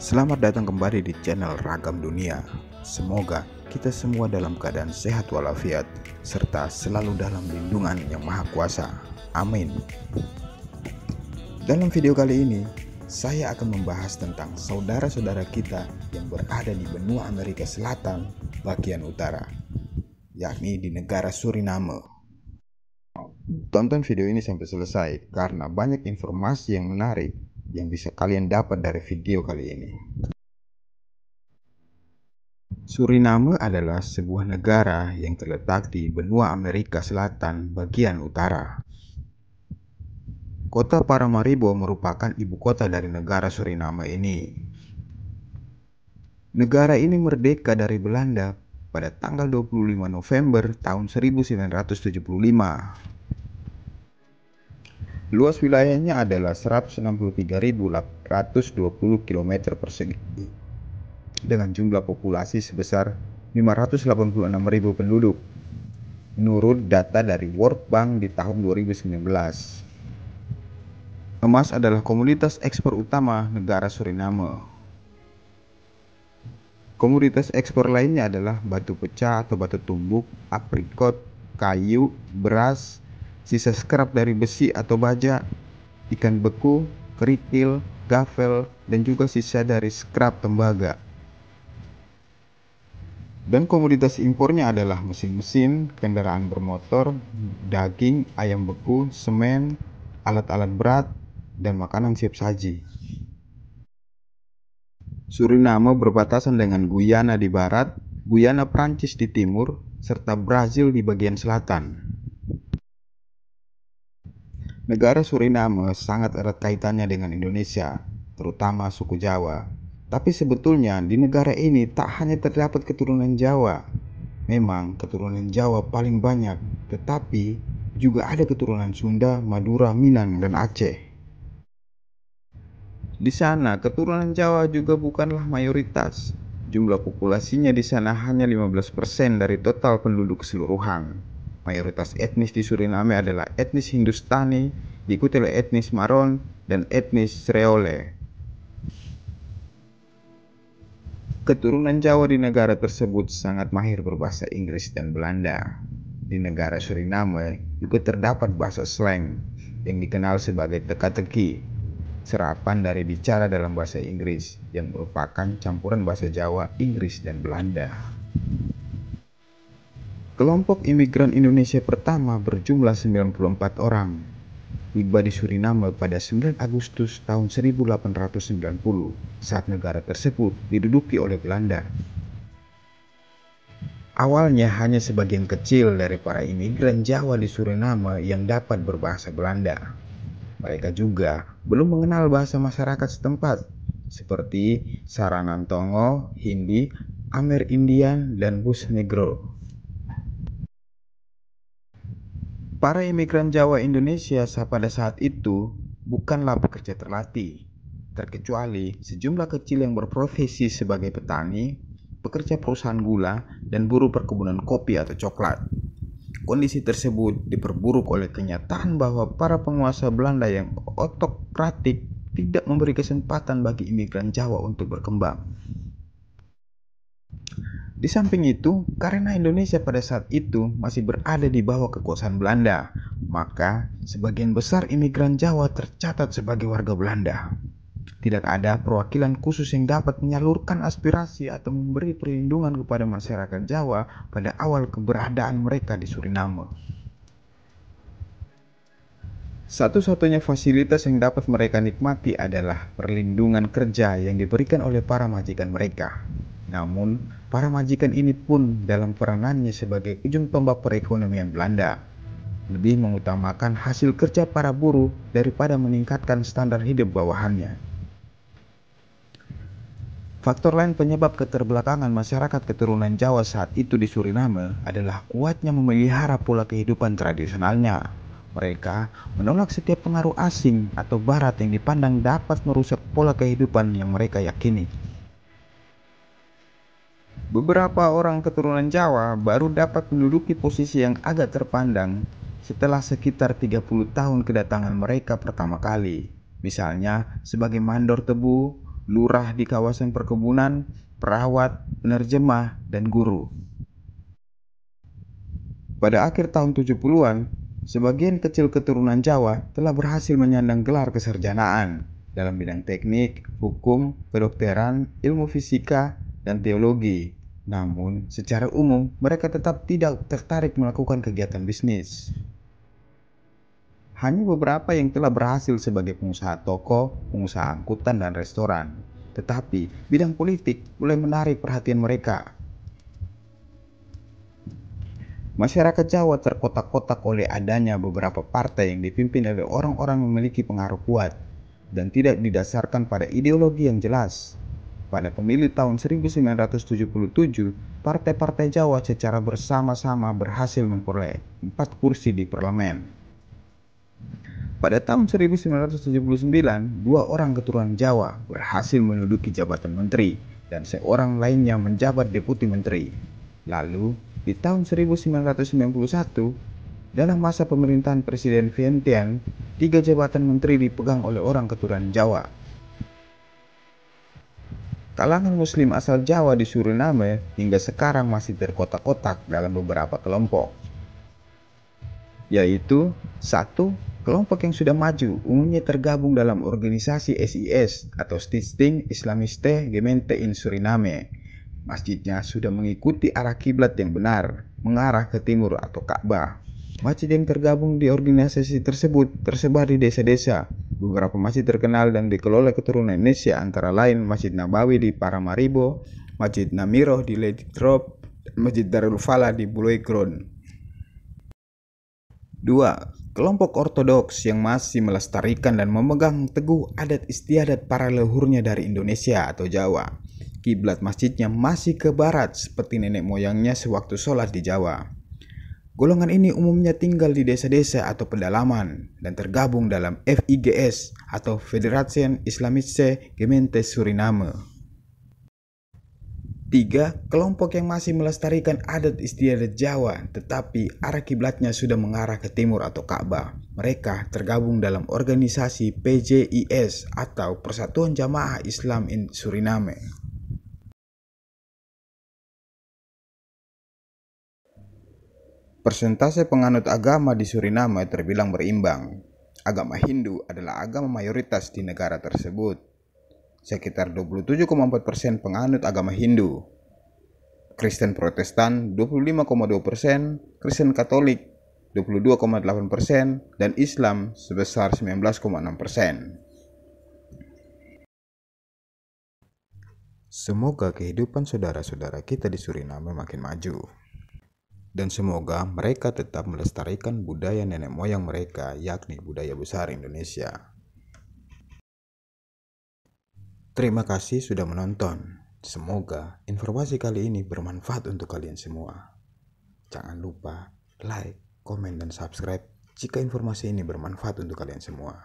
Selamat datang kembali di channel Ragam Dunia. Semoga kita semua dalam keadaan sehat walafiat, serta selalu dalam lindungan yang Maha Kuasa. Amin. Dalam video kali ini, saya akan membahas tentang saudara-saudara kita yang berada di benua Amerika Selatan bagian utara, yakni di negara Suriname. Tonton video ini sampai selesai karena banyak informasi yang menarik yang bisa kalian dapat dari video kali ini. Suriname adalah sebuah negara yang terletak di benua Amerika Selatan bagian utara. Kota Paramaribo merupakan ibu kota dari negara Suriname ini. Negara ini merdeka dari Belanda pada tanggal 25 November tahun 1975. Luas wilayahnya adalah 163.820 km persegi dengan jumlah populasi sebesar 586.000 penduduk menurut data dari World Bank di tahun 2019. Emas adalah komoditas ekspor utama negara Suriname. Komoditas ekspor lainnya adalah batu pecah atau batu tumbuk, aprikot, kayu, beras, sisa skrap dari besi atau baja, ikan beku, kerikil, gavel, dan juga sisa dari skrap tembaga. Dan komoditas impornya adalah mesin-mesin, kendaraan bermotor, daging, ayam beku, semen, alat-alat berat, dan makanan siap saji. Suriname berbatasan dengan Guyana di barat, Guyana Prancis di timur, serta Brazil di bagian selatan. Negara Suriname sangat erat kaitannya dengan Indonesia, terutama suku Jawa. Tapi sebetulnya di negara ini tak hanya terdapat keturunan Jawa. Memang keturunan Jawa paling banyak, tetapi juga ada keturunan Sunda, Madura, Minang, dan Aceh. Di sana keturunan Jawa juga bukanlah mayoritas. Jumlah populasinya di sana hanya 15% dari total penduduk keseluruhan. Mayoritas etnis di Suriname adalah etnis Hindustani, diikuti oleh etnis Maron dan etnis Sreole. Keturunan Jawa di negara tersebut sangat mahir berbahasa Inggris dan Belanda. Di negara Suriname juga terdapat bahasa slang yang dikenal sebagai teka-teki, serapan dari bicara dalam bahasa Inggris yang merupakan campuran bahasa Jawa, Inggris, dan Belanda. Kelompok imigran Indonesia pertama berjumlah 94 orang. Tiba di Suriname pada 9 Agustus tahun 1890 saat negara tersebut diduduki oleh Belanda. Awalnya hanya sebagian kecil dari para imigran Jawa di Suriname yang dapat berbahasa Belanda. Mereka juga belum mengenal bahasa masyarakat setempat seperti Saranantongo, Hindi, Amerindian, dan Bus Negro. Para imigran Jawa Indonesia pada saat itu bukanlah pekerja terlatih, terkecuali sejumlah kecil yang berprofesi sebagai petani, pekerja perusahaan gula, dan buruh perkebunan kopi atau coklat. Kondisi tersebut diperburuk oleh kenyataan bahwa para penguasa Belanda yang otokratik tidak memberi kesempatan bagi imigran Jawa untuk berkembang. Di samping itu, karena Indonesia pada saat itu masih berada di bawah kekuasaan Belanda, maka sebagian besar imigran Jawa tercatat sebagai warga Belanda. Tidak ada perwakilan khusus yang dapat menyalurkan aspirasi atau memberi perlindungan kepada masyarakat Jawa pada awal keberadaan mereka di Suriname. Satu-satunya fasilitas yang dapat mereka nikmati adalah perlindungan kerja yang diberikan oleh para majikan mereka. Namun, para majikan ini pun dalam peranannya sebagai ujung tombak perekonomian Belanda, lebih mengutamakan hasil kerja para buruh daripada meningkatkan standar hidup bawahannya. Faktor lain penyebab keterbelakangan masyarakat keturunan Jawa saat itu di Suriname adalah kuatnya memelihara pola kehidupan tradisionalnya. Mereka menolak setiap pengaruh asing atau barat yang dipandang dapat merusak pola kehidupan yang mereka yakini. Beberapa orang keturunan Jawa baru dapat menduduki posisi yang agak terpandang setelah sekitar 30 tahun kedatangan mereka pertama kali. Misalnya sebagai mandor tebu, lurah di kawasan perkebunan, perawat, penerjemah, dan guru. Pada akhir tahun 70-an, sebagian kecil keturunan Jawa telah berhasil menyandang gelar kesarjanaan dalam bidang teknik, hukum, kedokteran, ilmu fisika, dan teologi. Namun, secara umum, mereka tetap tidak tertarik melakukan kegiatan bisnis. Hanya beberapa yang telah berhasil sebagai pengusaha toko, pengusaha angkutan, dan restoran. Tetapi, bidang politik mulai menarik perhatian mereka. Masyarakat Jawa terkotak-kotak oleh adanya beberapa partai yang dipimpin oleh orang-orang yang memiliki pengaruh kuat dan tidak didasarkan pada ideologi yang jelas. Pada pemilu tahun 1977, partai-partai Jawa secara bersama-sama berhasil memperoleh 4 kursi di parlemen. Pada tahun 1979, 2 orang keturunan Jawa berhasil menduduki jabatan menteri dan seorang lainnya menjabat deputi menteri. Lalu, di tahun 1991, dalam masa pemerintahan Presiden Vientiane, 3 jabatan menteri dipegang oleh orang keturunan Jawa. Kalangan Muslim asal Jawa di Suriname hingga sekarang masih terkotak-kotak dalam beberapa kelompok, yaitu 1. Kelompok yang sudah maju umumnya tergabung dalam organisasi SIS atau Stichting Islamiste Gemeente in Suriname. Masjidnya sudah mengikuti arah kiblat yang benar, mengarah ke timur atau Ka'bah. Masjid yang tergabung di organisasi tersebut tersebar di desa-desa. Beberapa masjid terkenal dan dikelola keturunan Indonesia antara lain Masjid Nabawi di Paramaribo, Masjid Namiroh di Leystrop, dan Masjid Darul Falah di Buleleng. 2. Kelompok ortodoks yang masih melestarikan dan memegang teguh adat istiadat para leluhurnya dari Indonesia atau Jawa. Kiblat masjidnya masih ke barat seperti nenek moyangnya sewaktu sholat di Jawa. Golongan ini umumnya tinggal di desa-desa atau pedalaman dan tergabung dalam FIGS atau Federation Islamiste Gemeente Suriname. 3. Kelompok yang masih melestarikan adat istiadat Jawa tetapi arah kiblatnya sudah mengarah ke timur atau Ka'bah. Mereka tergabung dalam organisasi PJIS atau Persatuan Jamaah Islam in Suriname. Persentase penganut agama di Suriname terbilang berimbang. Agama Hindu adalah agama mayoritas di negara tersebut. Sekitar 27,4% penganut agama Hindu. Kristen Protestan 25,2%, Kristen Katolik 22,8%, dan Islam sebesar 19,6%. Semoga kehidupan saudara-saudara kita di Suriname makin maju. Dan semoga mereka tetap melestarikan budaya nenek moyang mereka, yakni budaya besar Indonesia. Terima kasih sudah menonton. Semoga informasi kali ini bermanfaat untuk kalian semua. Jangan lupa like, komen, dan subscribe jika informasi ini bermanfaat untuk kalian semua.